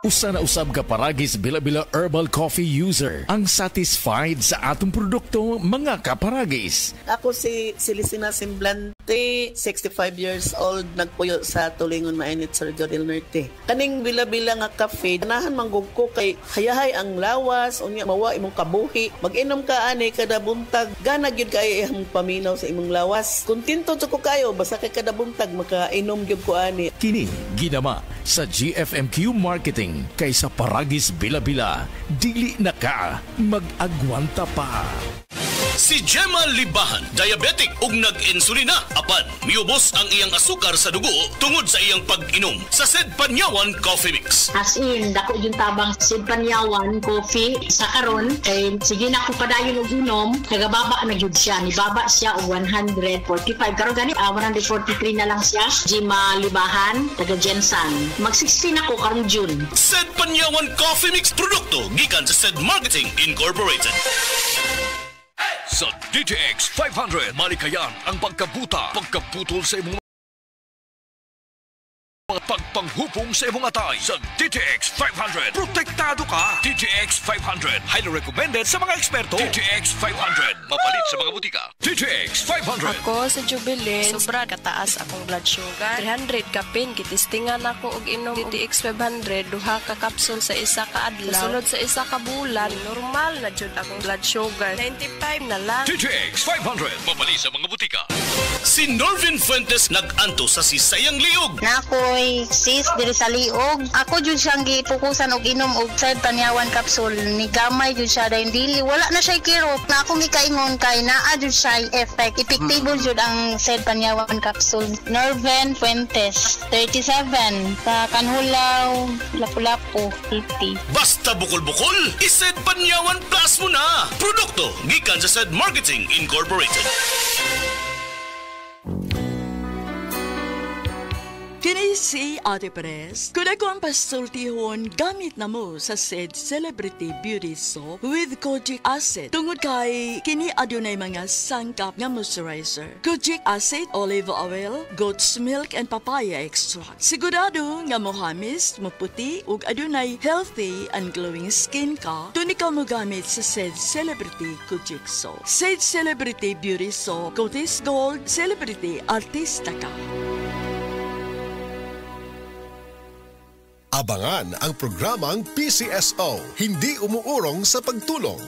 Usa na usab ka paragis bila-bila herbal coffee user ang satisfied sa atong produkto mga kaparagis. Ako si Celestina Semblante, 65 years old, nagpuyo sa Tulingon Mainit, Surigao del Norte. Kaning bila-bila nga kafe, ganahan manggug ko kay hayahay ang lawas, unya mawa imong kabuhi. Mag-inom ka ani kada buntag, gana gyud kay imong paminaw sa imong lawas. Kontento ko kayo basta kay kada buntag makainom gyud ko ani. Kini ginama sa GFMQ Marketing kaysa paragis bila-bila, dili na ka mag-agwanta pa. Si Gemma Libahan, diabetic ug nag-insulina. Apan, miubos ang iyang asukar sa dugo tungod sa iyang pag-inom sa Sed Panyawan Coffee Mix. As in, dako yung tabang Sed Panyawan Coffee sa karon kay sige na ko padayon og inom, nagababa na gyud siya. Nibaba siya og 145. Karon gani 143 na lang siya. Gemma Libahan, taga Jensan. Mag-16 ako karong June. Sed Panyawan Coffee Mix produkto gikan sa Sed Marketing Incorporated. Sa DTX 500, malikayan ang pagkaputol sa imong pagpanghupong sa imong atay. Sa DTX 500, protektado ka. DTX 500, highly recommended sa mga eksperto. DTX 500, mapalit sa mga butika. DTX 500. Ako sa Jubilee, sobra kataas akong blood sugar. 300 kapin, kitistingan ako og inom DTX 500, duha ka kapsul sa isa ka adlaw. Sunod sa isa ka bulan, normal na jud akong blood sugar. 95 na lang. DTX 500, mapalit sa mga butika. Si Norvin Fuentes nag-anto sa Sisayang Liog. Nakoy sis diri sa liog. Ako jud siyang gipukusan og inom og Sed Panyawan capsule. Ni gamay jud siya dahil dili wala na siya kirot. Na akong gikaingon kay naa jud siya effect. Epektibo jud ang Sed Panyawan capsule. Norvin Fuentes, 37, sa Kanhulaw, Lapu-Lapu, City. Basta bukol-bukol, i-Sed Panyawan Plus mo na. Produkto gikan sa Sed Marketing Incorporated. Kini si Ate Perez. Kung ako ang pasultihon, gamit na mo sa Sed Celebrity Beauty Soap with Kojic Acid. Tungod kay kini adunay mga sangkap nga moisturizer. Kojic Acid, olive oil, goat's milk, and papaya extract. Sigurado nga mohamis, maputi, ug adunay healthy and glowing skin ka, tuni ka mo gamit sa Sed Celebrity Kojic Soap. Sed Celebrity Beauty Soap, Cotis Gold, Celebrity Artista ka. Abangan ang programang PCSO, hindi umuurong sa pagtulong.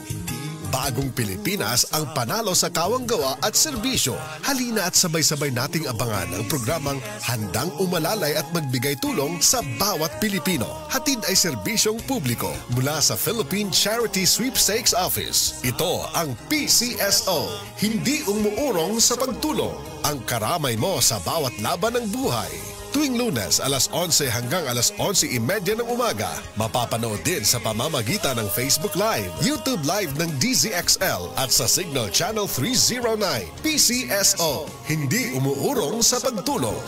Bagong Pilipinas ang panalo sa kawanggawa at serbisyo. Halina at sabay-sabay nating abangan ang programang handang umalalay at magbigay tulong sa bawat Pilipino. Hatid ay serbisyong publiko mula sa Philippine Charity Sweepstakes Office. Ito ang PCSO, hindi umuurong sa pagtulong. Ang karamay mo sa bawat laban ng buhay. Tuwing Lunes, alas 11 hanggang alas 11:30 ng umaga. Mapapanood din sa pamamagitan ng Facebook Live, YouTube Live ng DZXL at sa Signal Channel 309. PCSO, hindi umuurong sa pagtulong.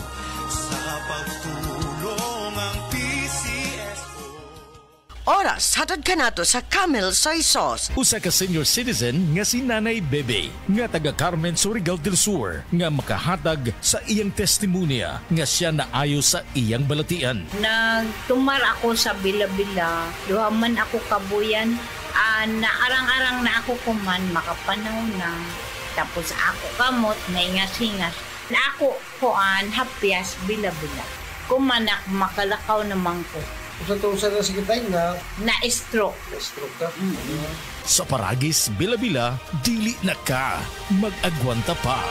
Sa pagtulong ang PCSO. Oras, hatod ka nato sa Camel Soy Sauce. Usa ka senior citizen nga si Nanay Bebe, nga taga Carmen, Surigao del Sur, nga makahatag sa iyang testimonya nga siya naayo sa iyang balatian. Nagtumar ako sa bila-bila, duha man ako kabuyan, naarang-arang na ako kuman, makapanaw na. Tapos ako kamot, naingas-hingas. Na ako kuan, hapyas, bila-bila. Kumanak, makalakaw naman ko. Usa na si kitay nga na-stroke. Na-stroke ka? Sa paragis bila-bila, dili na ka mag-agwanta pa.